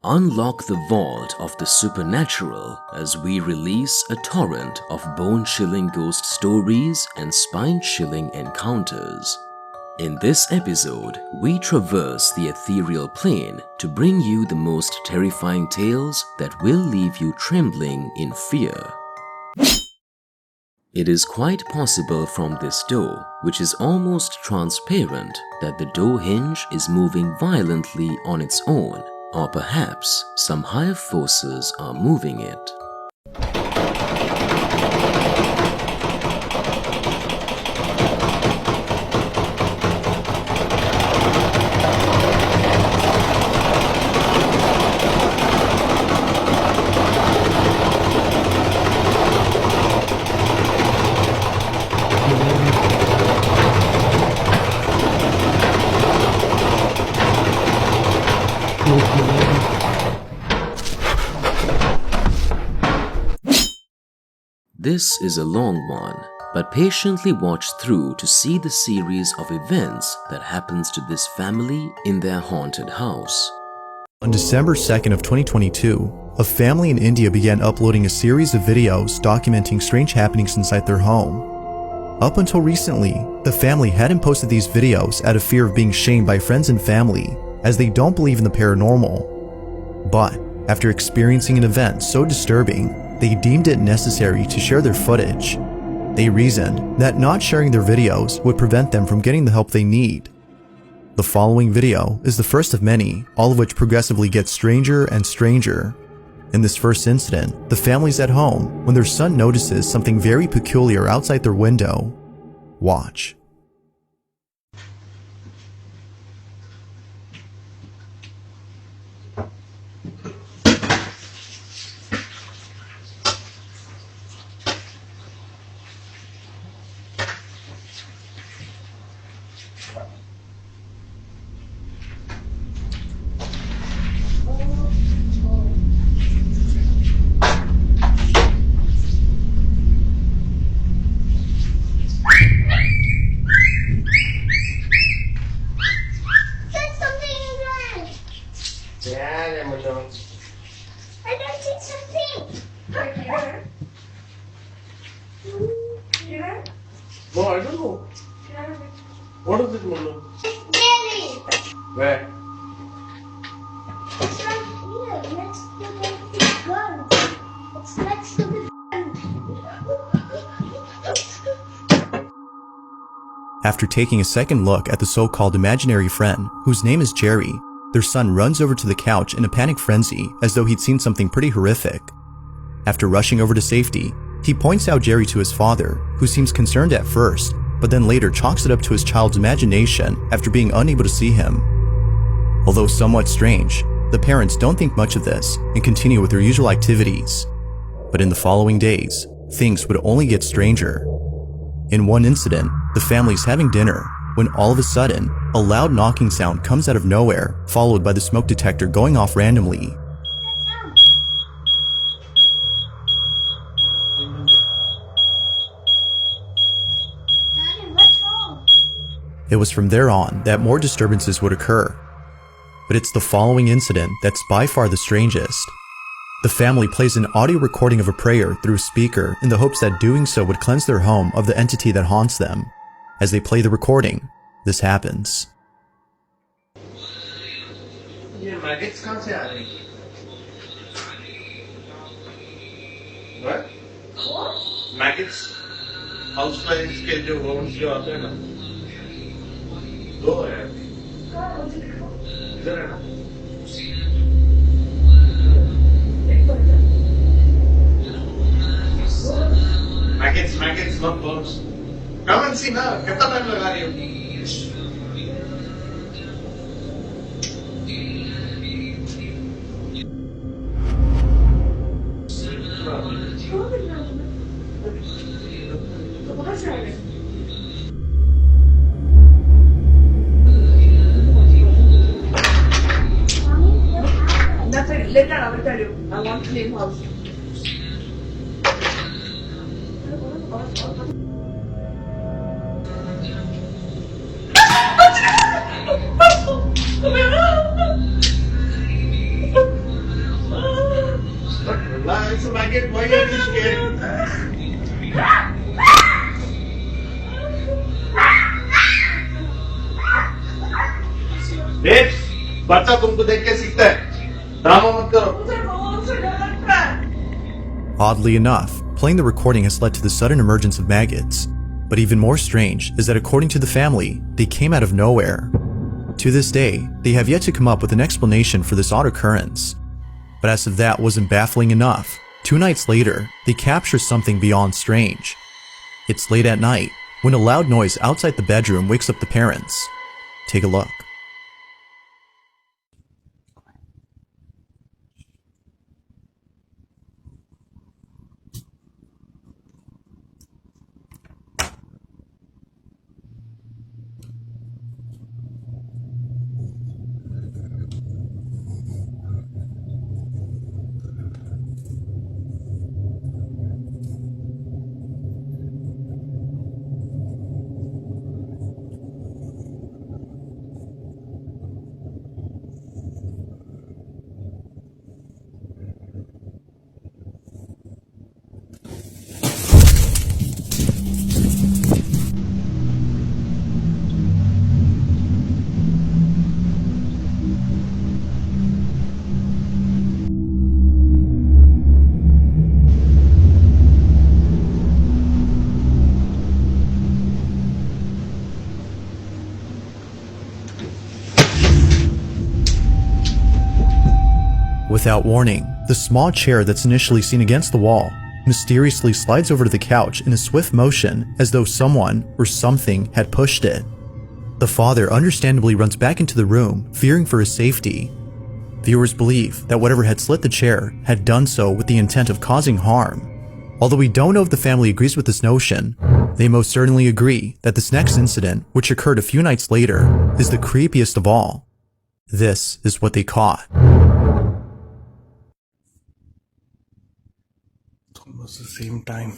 Unlock the vault of the supernatural as we release a torrent of bone-chilling ghost stories and spine-chilling encounters. In this episode, we traverse the ethereal plane to bring you the most terrifying tales that will leave you trembling in fear. It is quite possible from this door, which is almost transparent, that the door hinge is moving violently on its own, or perhaps some higher forces are moving it. This is a long one, but patiently watch through to see the series of events that happens to this family in their haunted house. On December 2nd of 2022, a family in India began uploading a series of videos documenting strange happenings inside their home. Up until recently, the family hadn't posted these videos out of fear of being shamed by friends and family, as they don't believe in the paranormal. But after experiencing an event so disturbing, they deemed it necessary to share their footage. They reasoned that not sharing their videos would prevent them from getting the help they need. The following video is the first of many, all of which progressively get stranger and stranger. In this first incident, the family's at home when their son notices something very peculiar outside their window. Watch. I don't see something. No, I don't know. What is it, Mona? Jerry. Where? It's right here, next to the gun. It's next to the gun. After taking a second look at the so-called imaginary friend, whose name is Jerry, their son runs over to the couch in a panic frenzy as though he'd seen something pretty horrific. After rushing over to safety, he points out Jerry to his father, who seems concerned at first, but then later chalks it up to his child's imagination after being unable to see him. Although somewhat strange, the parents don't think much of this and continue with their usual activities. But in the following days, things would only get stranger. In one incident, the family's having dinner when all of a sudden, a loud knocking sound comes out of nowhere, followed by the smoke detector going off randomly. Daddy, what's wrong? It was from there on that more disturbances would occur. But it's the following incident that's by far the strangest. The family plays an audio recording of a prayer through a speaker in the hopes that doing so would cleanse their home of the entity that haunts them. As they play the recording, this happens. ये maggots कहाँ से आ रही? What? What? Maggots? Houseflies के जो worms जो आते हैं ना? दो हैं. इधर है ना? Maggots, not worms. Come and see ना, कितना टाइम लगा रही हो? Nothing. Later I will tell you. I want to clean house. it's a maggot. Why are you scared? Babes, बच्चा तुमको देख के सीखता है. ड्रामा मत करो. Oddly enough, playing the recording has led to the sudden emergence of maggots. But even more strange is that according to the family, they came out of nowhere. To this day, they have yet to come up with an explanation for this odd occurrence. But as if that wasn't baffling enough, 2 nights later, they capture something beyond strange. It's late at night, when a loud noise outside the bedroom wakes up the parents. Take a look. Without warning, the small chair that's initially seen against the wall mysteriously slides over to the couch in a swift motion as though someone or something had pushed it. The father understandably runs back into the room, fearing for his safety. Viewers believe that whatever had slid the chair had done so with the intent of causing harm. Although we don't know if the family agrees with this notion, they most certainly agree that this next incident, which occurred a few nights later, is the creepiest of all. This is what they caught. Almost the same time.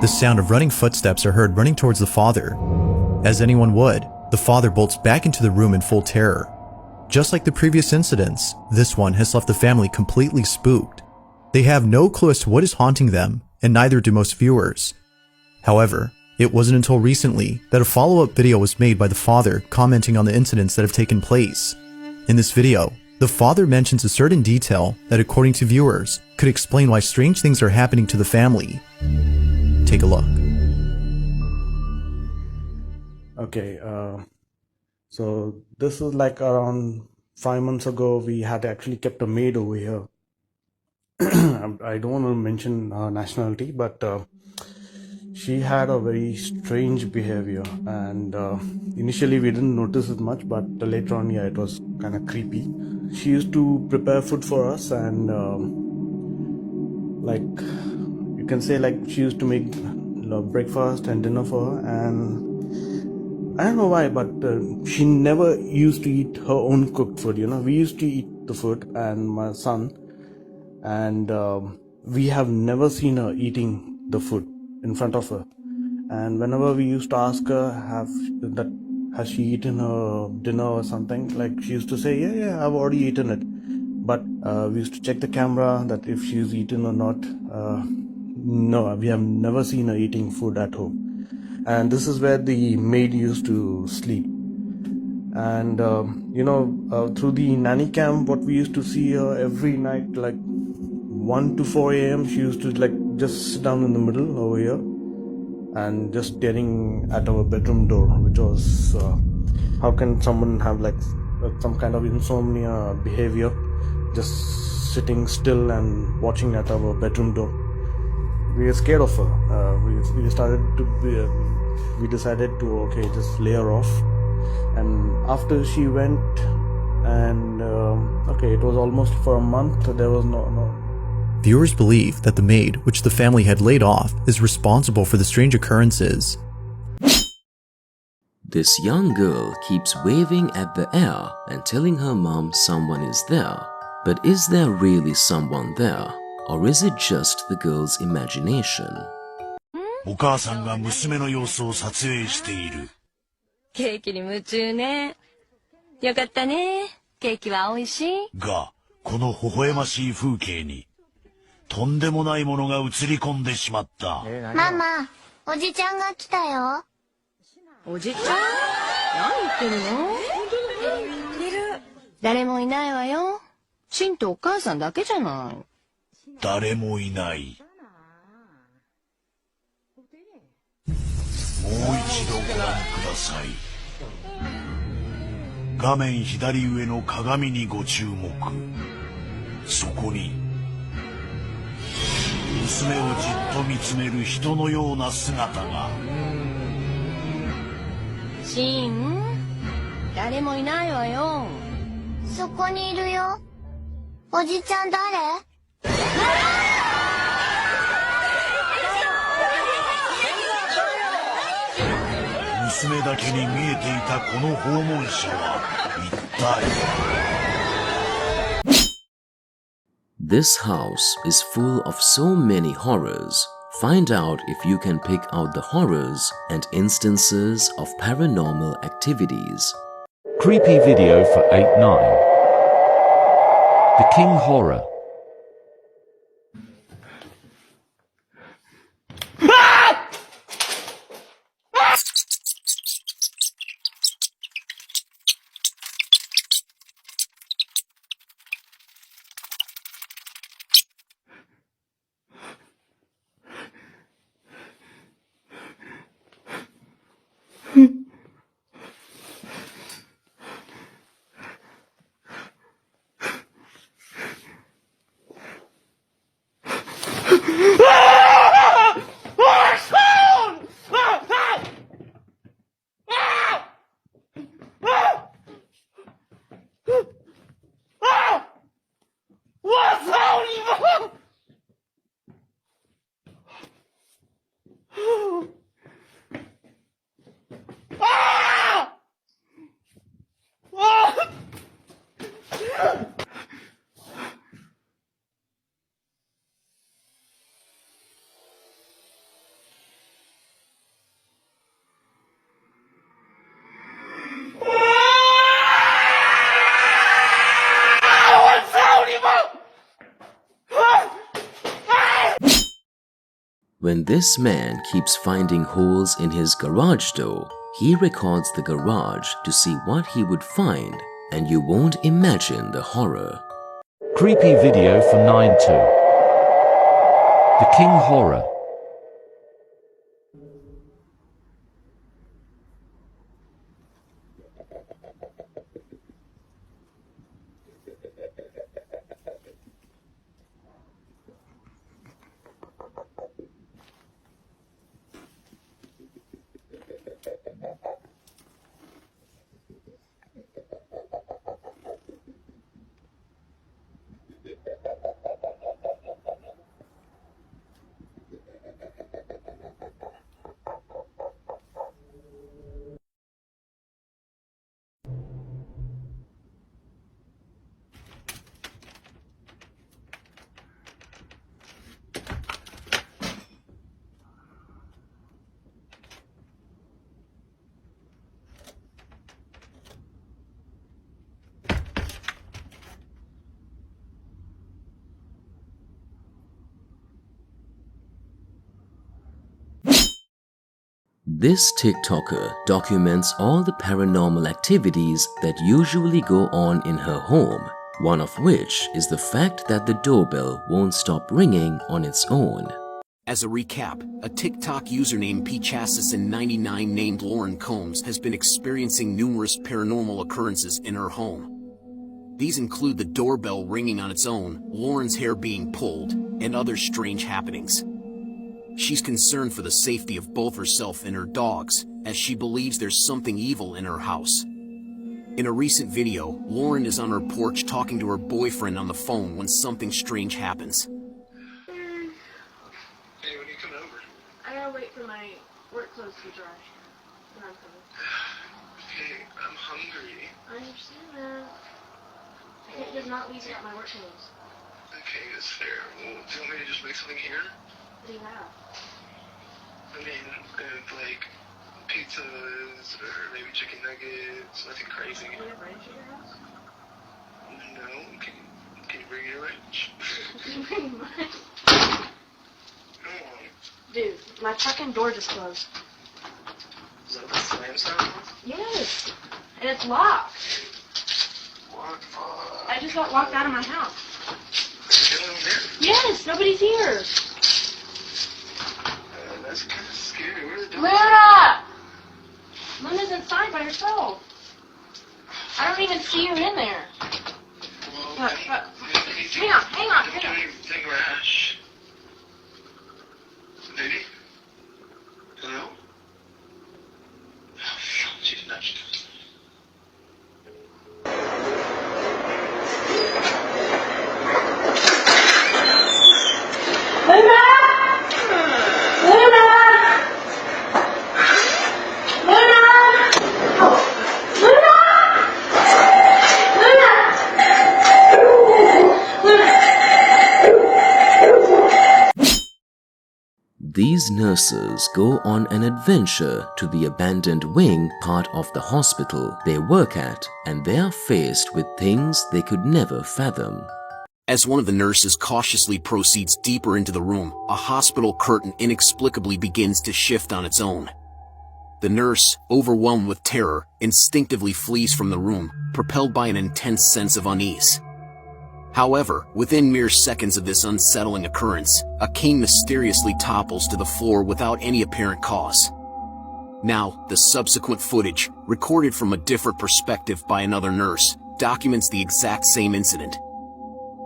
The sound of running footsteps are heard running towards the father. As anyone would, the father bolts back into the room in full terror. Just like the previous incidents, this one has left the family completely spooked. They have no clue as to what is haunting them, and neither do most viewers. However, it wasn't until recently that a follow-up video was made by the father commenting on the incidents that have taken place. In this video, the father mentions a certain detail that, according to viewers, could explain why strange things are happening to the family. Take a look. Okay, so this is like around 5 months ago. We had actually kept a maid over here. I don't want to mention her nationality, but she had a very strange behavior, and initially we didn't notice it much, but later on, yeah, it was kind of creepy. She used to prepare food for us, and like you can say, like she used to make breakfast and dinner for her, and I don't know why, but she never used to eat her own cooked food. You know, we used to eat the food, and my son, and we have never seen her eating the food in front of her. And whenever we used to ask her, has she eaten her dinner or something, like she used to say, yeah, I've already eaten it. But we used to check the camera that if she's eaten or not. No, we have never seen her eating food at home. And this is where the maid used to sleep. And through the nanny cam, what we used to see her every night, like 1 to 4 a.m, she used to like just sit down in the middle over here and just staring at our bedroom door, which was How can someone have like some kind of insomnia behavior, just sitting still and watching at our bedroom door? We were scared of her. We decided to just lay her off. And after she went, and it was almost for a month. There was no. Viewers believe that the maid, which the family had laid off, is responsible for the strange occurrences. This young girl keeps waving at the air and telling her mom someone is there. But is there really someone there? Or is it just the girl's imagination? お母さんが娘の様子を撮影している。ケーキに夢中ね。よかったね。ケーキは美味しい。が、この微笑ましい風景に、とんでもないものが映り込んでしまった。ママ、おじちゃんが来たよ。おじちゃん？何言ってるの？いる。誰もいないわよ。シンとお母さんだけじゃない。誰もいない。もう一度ご覧ください。画面左上の鏡にご注目。そこに娘をじっと見つめる人のような姿が。シン、誰もいないわよ。そこにいるよ。おじちゃん誰？娘だけに見えていたこの訪問者は一体。This house is full of so many horrors. Find out if you can pick out the horrors and instances of paranormal activities. Creepy video for 8-9. The King Horror. When this man keeps finding holes in his garage door, he records the garage to see what he would find, and you won't imagine the horror. Creepy video for 9-2. The King Horror. This TikToker documents all the paranormal activities that usually go on in her home, one of which is the fact that the doorbell won't stop ringing on its own. As a recap, a TikTok username Pchassison99 named Lauren Combs has been experiencing numerous paranormal occurrences in her home. These include the doorbell ringing on its own, Lauren's hair being pulled, and other strange happenings. She's concerned for the safety of both herself and her dogs, as she believes there's something evil in her house. In a recent video, Lauren is on her porch talking to her boyfriend on the phone when something strange happens. Hey, when are you coming over? I gotta wait for my work clothes to dry. And I'm coming. Okay, I'm hungry. I understand that. I can't just not leave without my work clothes. Okay, that's fair. Well, do you want me to just make something here? What do you have? I mean, like pizzas or maybe chicken nuggets, nothing crazy. Do you have ranch at your house? No, can you bring your ranch? Pretty much. Come on. Dude, my fucking door just closed. Is that the slam sound? Yes. And it's locked. What the fuck? I just got locked out of my house. Is anyone there? Yes, nobody's here. That's kind of scary. Where are the dogs? Luna! Luna's inside by herself. I don't even see her in there. Well, Hang on. Don't do anything rash. Baby? Hello? Oh, fuck, she's nudged. These nurses go on an adventure to the abandoned wing part of the hospital they work at, and they are faced with things they could never fathom. As one of the nurses cautiously proceeds deeper into the room, a hospital curtain inexplicably begins to shift on its own. The nurse, overwhelmed with terror, instinctively flees from the room, propelled by an intense sense of unease. However, within mere seconds of this unsettling occurrence, a king mysteriously topples to the floor without any apparent cause. Now, the subsequent footage, recorded from a different perspective by another nurse, documents the exact same incident.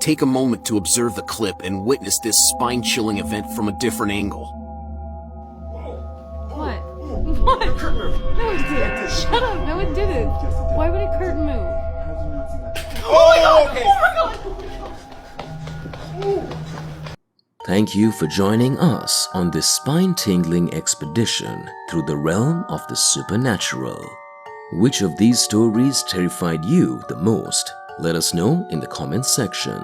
Take a moment to observe the clip and witness this spine-chilling event from a different angle. What? What? No one did. Shut up. No one did it. Why would a curtain move? Oh, okay. Thank you for joining us on this spine-tingling expedition through the realm of the supernatural. Which of these stories terrified you the most? Let us know in the comments section.